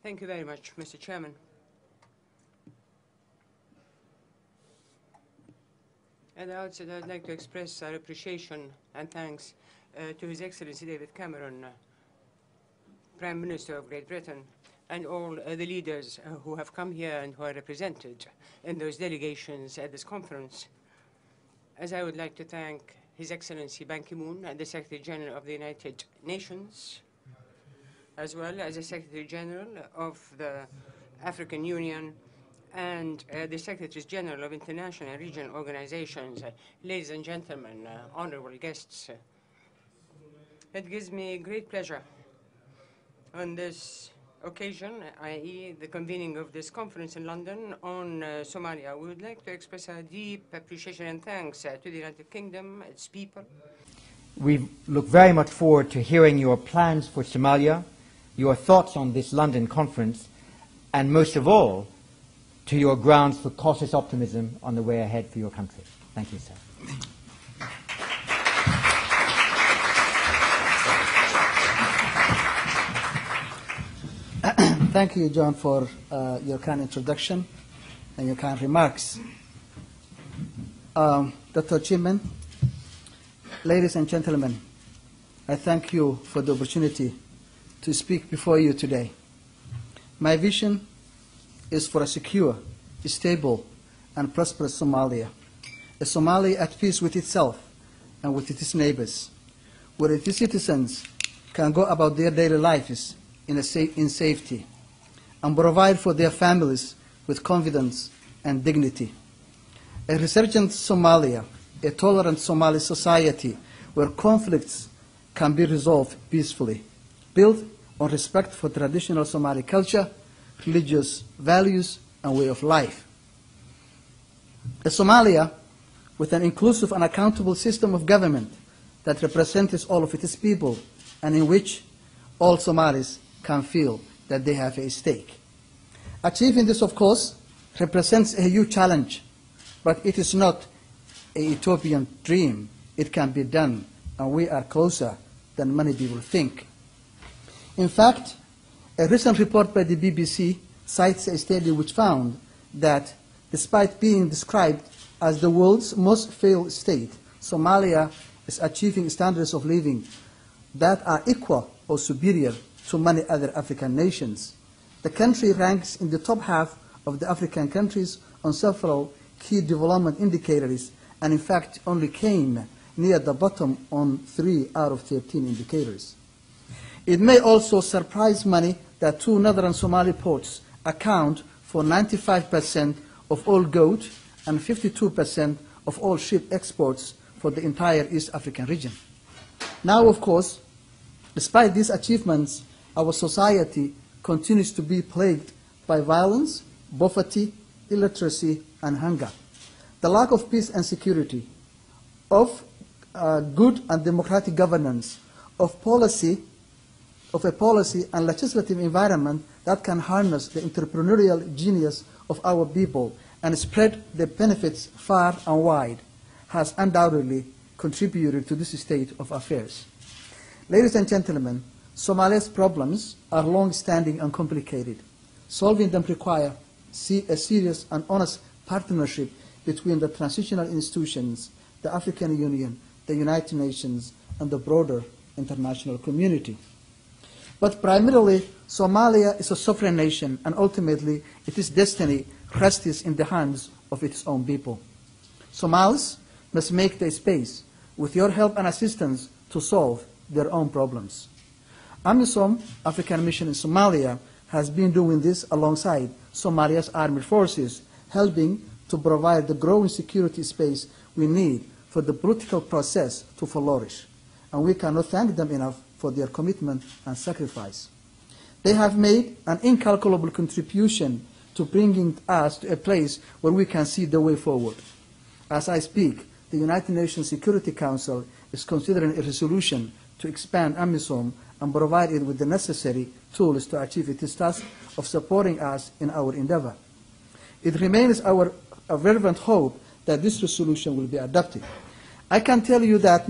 Thank you very much, Mr. Chairman. At the outset, I'd like to express our appreciation and thanks to His Excellency David Cameron, Prime Minister of Great Britain, and all the leaders who have come here and who are represented in those delegations at this conference. As I would like to thank His Excellency Ban Ki-moon, the Secretary General of the United Nations, as well as the Secretary General of the African Union and the Secretaries General of international and regional organizations. Ladies and gentlemen, honorable guests, it gives me great pleasure on this occasion, i.e. the convening of this conference in London on Somalia. We would like to express our deep appreciation and thanks to the United Kingdom, its people. We look very much forward to hearing your plans for Somalia, your thoughts on this London conference, and most of all, to your grounds for cautious optimism on the way ahead for your country. Thank you, sir. Thank you, John, for your kind introduction and your kind remarks. Dr. Chairman, ladies and gentlemen, I thank you for the opportunity to speak before you today. My vision is for a secure, stable, and prosperous Somalia, a Somalia at peace with itself and with its neighbors, where its citizens can go about their daily lives in safety and provide for their families with confidence and dignity. A resurgent Somalia, a tolerant Somali society where conflicts can be resolved peacefully, built on respect for traditional Somali culture, religious values, and way of life. A Somalia with an inclusive and accountable system of government that represents all of its people and in which all Somalis can feel that they have a stake. Achieving this, of course, represents a huge challenge, but it is not a utopian dream. It can be done, and we are closer than many people think. In fact, a recent report by the BBC cites a study which found that despite being described as the world's most failed state, Somalia is achieving standards of living that are equal or superior to many other African nations. The country ranks in the top half of the African countries on several key development indicators, and in fact only came near the bottom on 3 out of 13 indicators. It may also surprise many that 2 northern Somali ports account for 95% of all goat and 52% of all sheep exports for the entire East African region. Now, of course, despite these achievements, our society continues to be plagued by violence, poverty, illiteracy, and hunger. The lack of peace and security, of good and democratic governance, of a policy and legislative environment that can harness the entrepreneurial genius of our people and spread the benefits far and wide, has undoubtedly contributed to this state of affairs. Ladies and gentlemen, Somalia's problems are long-standing and complicated. Solving them require a serious and honest partnership between the transitional institutions, the African Union, the United Nations, and the broader international community. But primarily, Somalia is a sovereign nation, and ultimately, its destiny rests in the hands of its own people. Somalis must make the space, with your help and assistance, to solve their own problems. AMISOM, African Mission in Somalia, has been doing this alongside Somalia's armed forces, helping to provide the growing security space we need for the political process to flourish. And we cannot thank them enough for their commitment and sacrifice. They have made an incalculable contribution to bringing us to a place where we can see the way forward. As I speak, the United Nations Security Council is considering a resolution to expand AMISOM and provide it with the necessary tools to achieve its task of supporting us in our endeavor. It remains our fervent hope that this resolution will be adopted. I can tell you that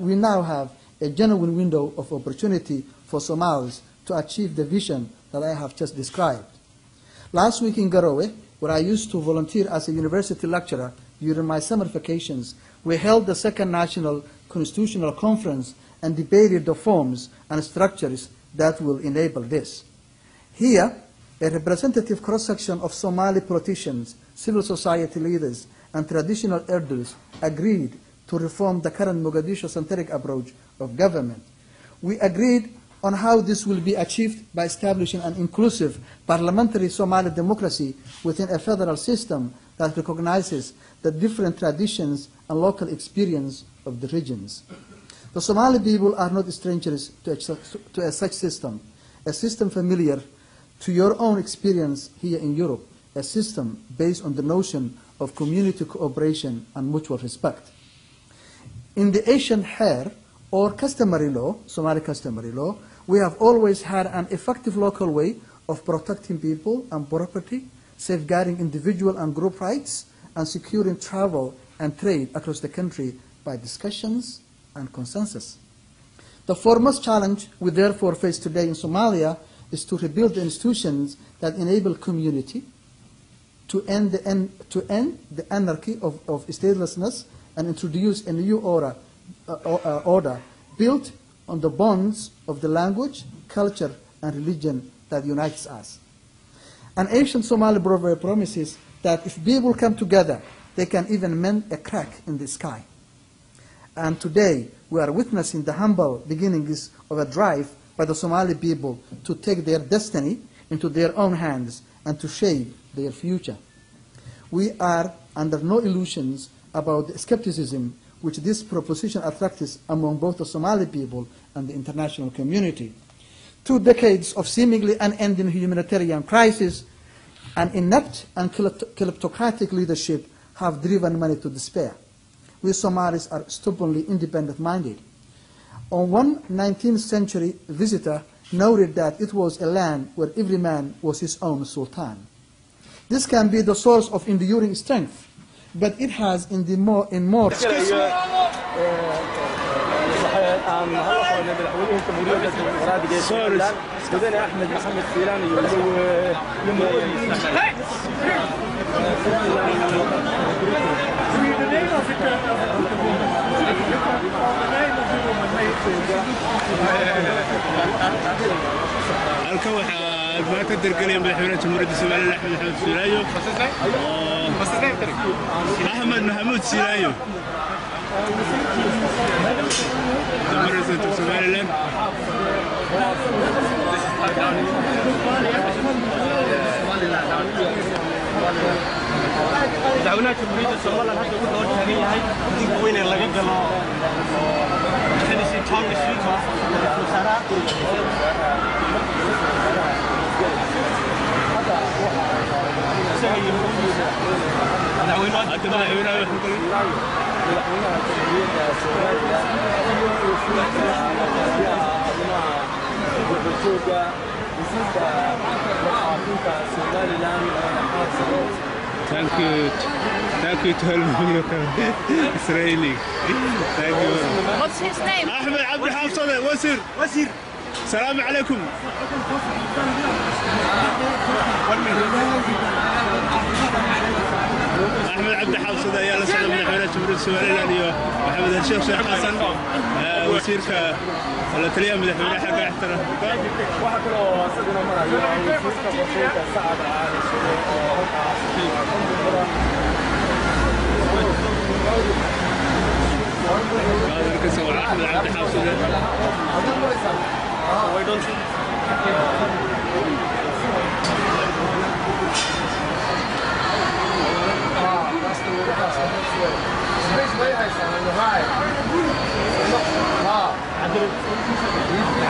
we now have a genuine window of opportunity for Somalis to achieve the vision that I have just described. Last week in Garowe, where I used to volunteer as a university lecturer during my summer vacations, we held the second National Constitutional Conference and debated the forms and structures that will enable this. Here, a representative cross-section of Somali politicians, civil society leaders, and traditional elders agreed to reform the current Mogadishu-centric approach of government. We agreed on how this will be achieved by establishing an inclusive parliamentary Somali democracy within a federal system that recognizes the different traditions and local experience of the regions. The Somali people are not strangers to such system, a system familiar to your own experience here in Europe, a system based on the notion of community cooperation and mutual respect. In the ancient hair or customary law, Somali customary law, we have always had an effective local way of protecting people and property, safeguarding individual and group rights, and securing travel and trade across the country by discussions and consensus. The foremost challenge we therefore face today in Somalia is to rebuild the institutions that enable community, to end the anarchy of statelessness and introduce a new order built on the bonds of the language, culture, and religion that unites us. An ancient Somali proverb promises that if people come together, they can even mend a crack in the sky. And today, we are witnessing the humble beginnings of a drive by the Somali people to take their destiny into their own hands and to shape their future. We are under no illusions about the skepticism which this proposition attracts among both the Somali people and the international community. 2 decades of seemingly unending humanitarian crisis and inept and kleptocratic leadership have driven many to despair. We Somalis are stubbornly independent-minded. One 19th century visitor noted that it was a land where every man was his own sultan. This can be the source of enduring strength, but it has in more halkan waxaa maanta dargalay madaxweynaha jamhuuriyadda Soomaaliya Axmed Maxamuud Siilaayo jamhuuriyadda Soomaaliland دعونا تبريد الصومال هذا كله تهني هاي وين اللي قالوا هذه شيء تام الشيء وسارة دعونا Thank you to help Israeli. Thank you. What's his name? Ahmed Abdi Hafsade, Wasir. Salam alaikum. أحمد عبد حافظ يا الله سلام عليكم جمهورية السومالية محمد الشيخ شيخ حسن وزير ولا تليا مدحونا حق احترام واحد كله سيدنا مرة وزير سعد على هذا كسر أحمد عبد حافظ why don't you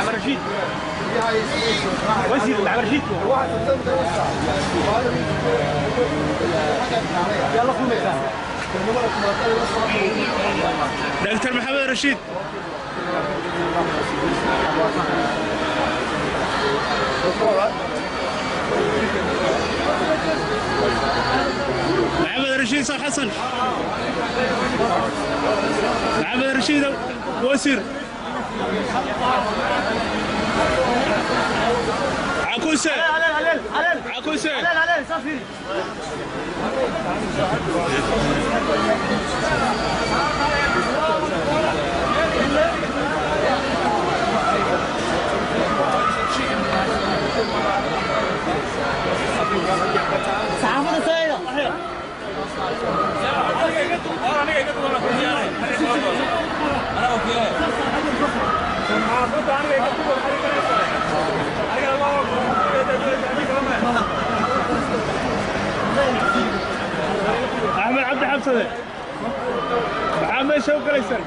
عمر رشيد وزير عمر رشيد يلا خذ مكان دكتور محمد رشيد محمد رشيد صح حسن محمد رشيد وسير عكوسة عكوسة أحمد عبد حفصة محمد شوقي ليسن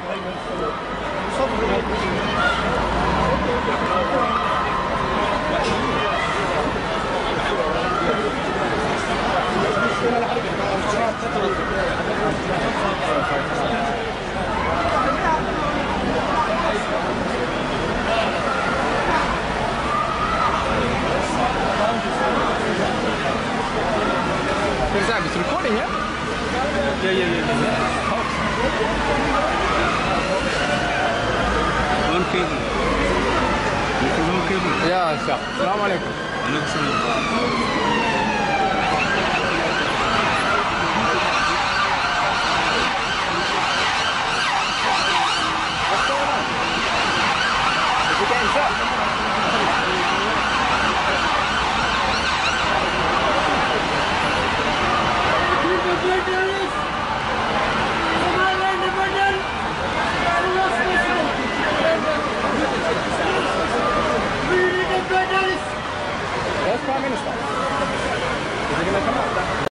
It's recording, yeah? Yeah. On cable. On cable. Yeah, sure. Assalamu alaikum. Alaikum salam.